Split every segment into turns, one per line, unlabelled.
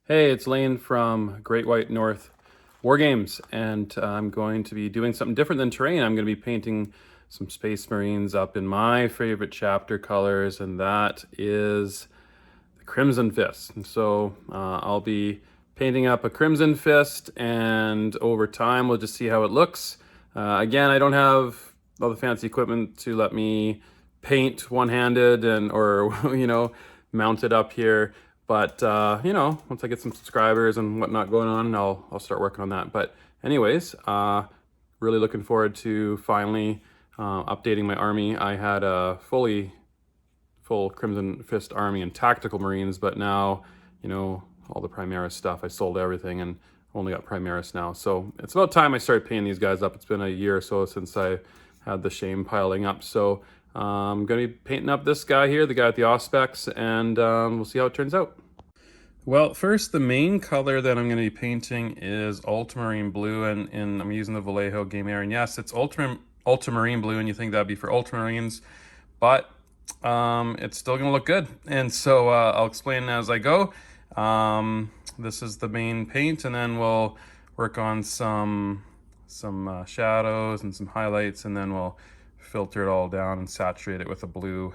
Hey, it's Lane from Great White North War Games, and I'm going to be doing something different than terrain. I'm going to be painting some Space Marines up in my favorite chapter colors, and that is the Crimson Fist. And so I'll be painting up a Crimson Fist, and over time we'll just see how it looks. Again, I don't have all the fancy equipment to let me paint one-handed or mount it up here. But once I get some subscribers and whatnot going on, I'll start working on that. But anyways, really looking forward to finally updating my army. I had a full Crimson Fist army and tactical Marines, but now, all the Primaris stuff, I sold everything and only got Primaris now. So it's about time I started painting these guys up. It's been a year or so since I had the shame piling up. So I'm going to be painting up this guy here, the guy with the Auspex, and we'll see how it turns out. Well, first, the main color that I'm going to be painting is Ultramarine blue, and I'm using the Vallejo Game Air. And yes, it's Ultramarine blue, and you think that'd be for Ultramarines, but it's still going to look good. And so I'll explain as I go. This is the main paint, and then we'll work on some shadows and some highlights, and then we'll filter it all down and saturate it with a blue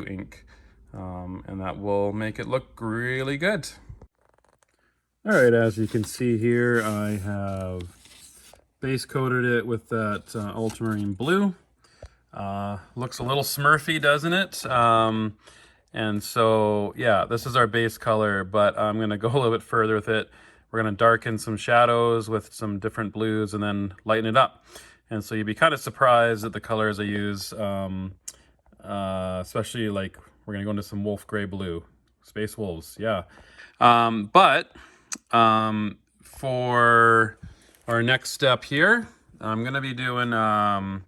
ink, and that will make it look really good. All right, as you can see here, I have base coated it with that ultramarine blue. Looks a little smurfy, doesn't it? And so, yeah, this is our base color, but I'm gonna go a little bit further with it. We're gonna darken some shadows with some different blues and then lighten it up. And so you'd be kind of surprised at the colors I use, especially like we're gonna go into some wolf gray blue, space wolves, yeah. For our next step here, I'm gonna be doing, sorry,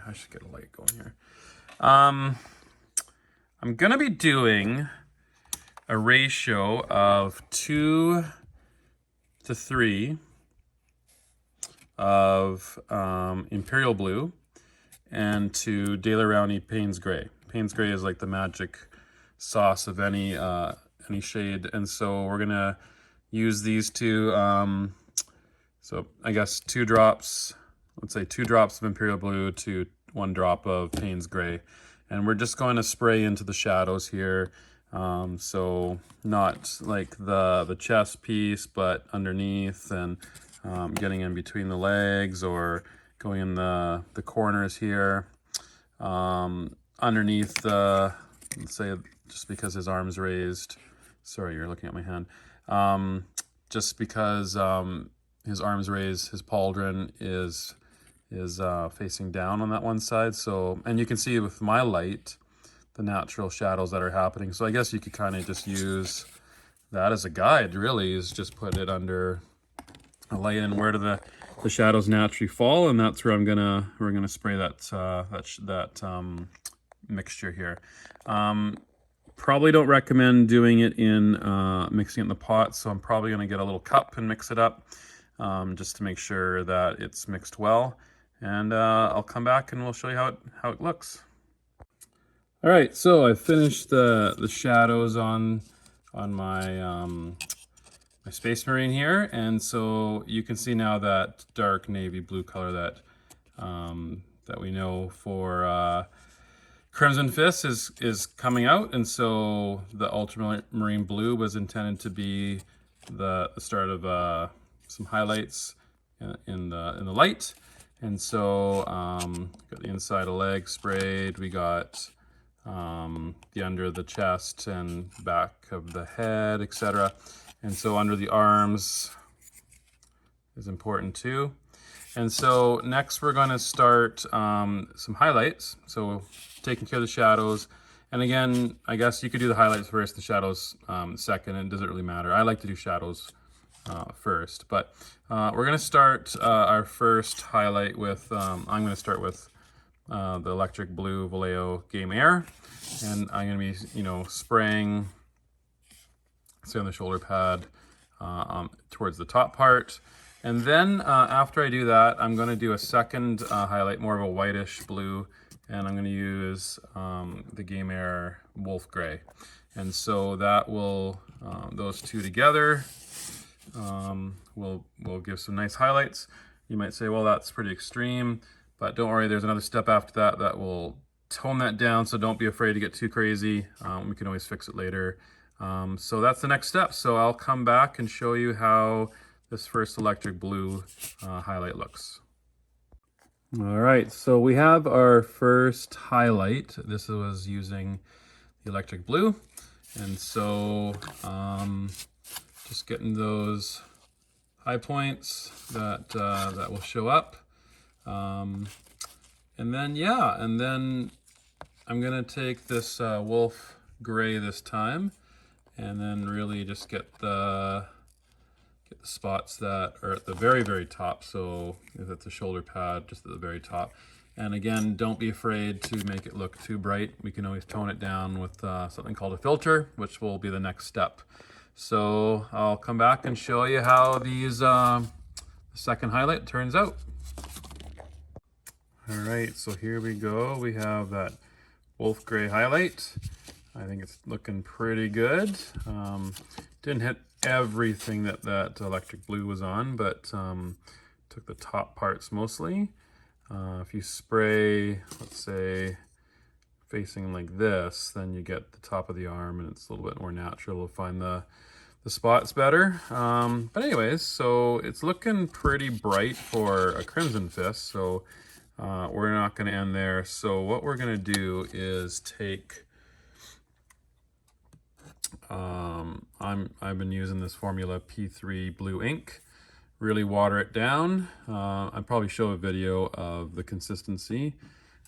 I should get a light going here. I'm gonna be doing a ratio of 2 to 3 of Imperial blue and to Daler-Rowney Payne's gray. Payne's gray is like the magic sauce of any shade, and so we're gonna use these two. So I guess 2 drops, let's say 2 drops of Imperial blue to 1 drop of Payne's gray, and we're just going to spray into the shadows here. So not like the chest piece, but underneath, and getting in between the legs or going in the corners here, underneath the, let's say, just because his arm's raised. Sorry, you're looking at my hand. Just because his arm's raised, his pauldron is facing down on that one side. So, and you can see with my light, the natural shadows that are happening. So I guess you could kind of just use that as a guide, really, is just put it under a light and where do the shadows naturally fall, and that's where we're gonna spray that mixture here. Probably don't recommend doing it in mixing it in the pot, so I'm probably gonna get a little cup and mix it up, just to make sure that it's mixed well. And I'll come back and we'll show you how it looks. All right, so I finished the shadows on my my Space Marine here, and so you can see now that dark navy blue color that that we know for Crimson Fist is coming out, and so the Ultramarine blue was intended to be the start of some highlights in the light. And so got the inside of leg sprayed, we got the under the chest and back of the head, etc. And so under the arms is important too. And so next we're going to start some highlights. So taking care of the shadows. And again, I guess you could do the highlights first, the shadows second. It doesn't really matter. I like to do shadows first. But we're going to start our first highlight with, I'm going to start with the electric blue Vallejo Game Air. And I'm going to be, spraying, say on the shoulder pad, towards the top part. And then after I do that, I'm going to do a second highlight, more of a whitish blue, and I'm going to use the Game Air Wolf Gray. And so that will, those two together will give some nice highlights. You might say, well, that's pretty extreme, but don't worry, there's another step after that that will tone that down, so don't be afraid to get too crazy. We can always fix it later. So that's the next step. So I'll come back and show you how this first electric blue highlight looks. All right, so we have our first highlight. This was using the electric blue. And so just getting those high points that that will show up. And then, yeah, and then I'm gonna take this wolf gray this time, and then really just get the spots that are at the very, very top. So if it's a shoulder pad, just at the very top. And again, don't be afraid to make it look too bright. We can always tone it down with something called a filter, which will be the next step. So I'll come back and show you how these the second highlight turns out. All right, so here we go. We have that wolf gray highlight. I think it's looking pretty good. Didn't hit everything that electric blue was on, but took the top parts mostly. If you spray, let's say, facing like this, then you get the top of the arm, and it's a little bit more natural to find the spots better. But anyways, so it's looking pretty bright for a Crimson Fist, so we're not going to end there. So what we're going to do is take, I've been using this Formula P3 blue ink. Really water it down. I'll probably show a video of the consistency.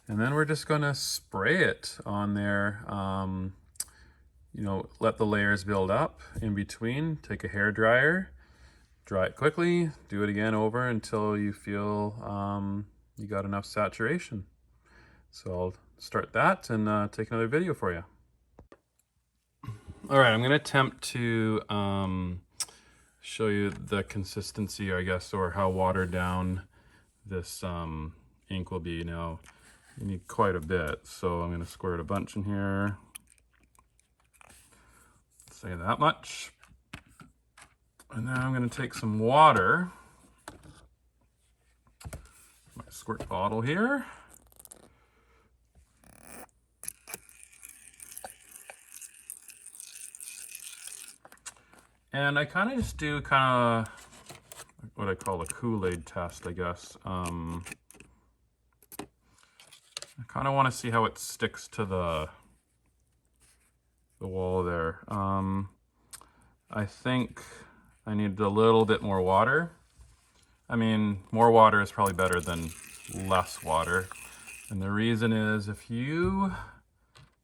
And then we're just gonna spray it on there. You know, let the layers build up in between. Take a hair dryer, dry it quickly, do it again over until you feel you got enough saturation. So I'll start that and take another video for you. All right, I'm gonna attempt to show you the consistency, I guess, or how watered down this ink will be. Now, you need quite a bit, so I'm gonna squirt a bunch in here. Say that much. And then I'm gonna take some water. My squirt bottle here. And I kind of just do kind of what I call a Kool-Aid test, I guess. I kind of want to see how it sticks to the wall there. I think I need a little bit more water. I mean, more water is probably better than less water. And the reason is if you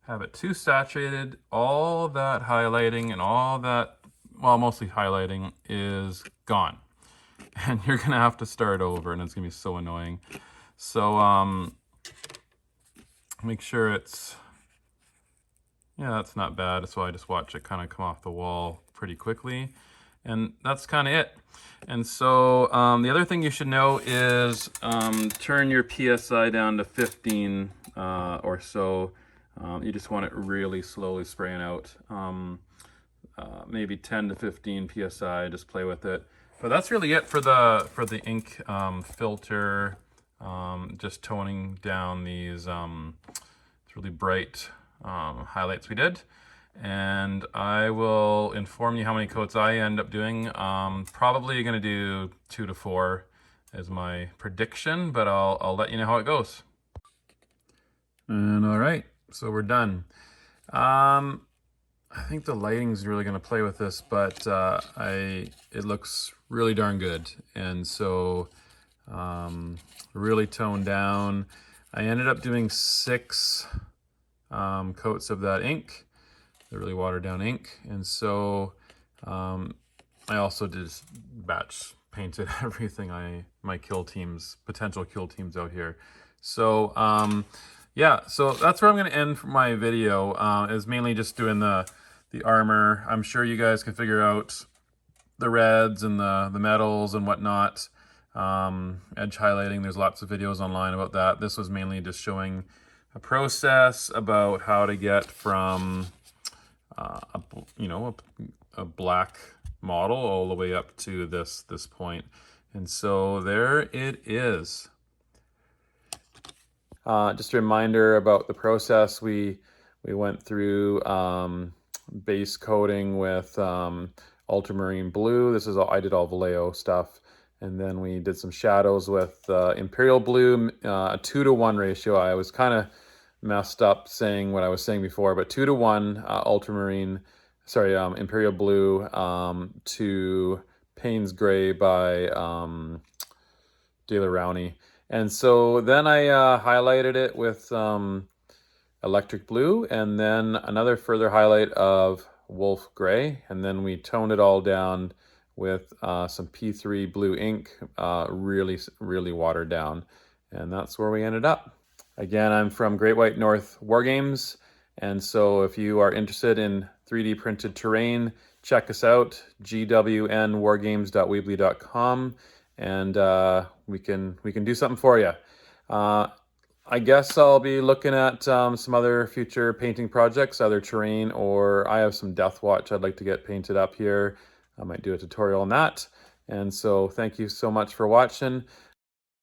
have it too saturated, all that highlighting and all that, well, mostly highlighting, is gone. And you're gonna have to start over, and it's gonna be so annoying. So make sure it's, yeah, that's not bad. So I just watch it kind of come off the wall pretty quickly. And that's kind of it. And so the other thing you should know is turn your PSI down to 15 or so. You just want it really slowly spraying out. Maybe 10 to 15 PSI, just play with it. But that's really it for the ink filter, just toning down these really bright highlights we did. And I will inform you how many coats I end up doing. Probably gonna do 2 to 4 as my prediction, but I'll let you know how it goes. And all right, so we're done. I think the lighting's really gonna play with this, but it looks really darn good. And so really toned down. I ended up doing 6 coats of that ink, the really watered down ink. And so I also just batch painted everything my kill teams, potential kill teams out here. So yeah, so that's where I'm gonna end for my video, is mainly just doing the armor. I'm sure you guys can figure out the reds and the metals and whatnot. Edge highlighting, there's lots of videos online about that. This was mainly just showing a process about how to get from you know, a black model all the way up to this point. And so there it is. Just a reminder about the process. We went through base coating with ultramarine blue. This is all, I did all Vallejo stuff. And then we did some shadows with Imperial blue, a 2-to-1 ratio. I was kind of messed up saying what I was saying before, but 2-to-1 Imperial blue to Payne's gray by Daler-Rowney. And so then I highlighted it with electric blue, and then another further highlight of wolf gray, and then we toned it all down with some P3 blue ink, really watered down, and that's where we ended up. Again, I'm from Great White North Wargames, and so if you are interested in 3D printed terrain, check us out, gwnwargames.weebly.com, and we can do something for you. I guess I'll be looking at some other future painting projects, either terrain, or I have some Death Watch I'd like to get painted up here. I might do a tutorial on that. And so thank you so much for watching.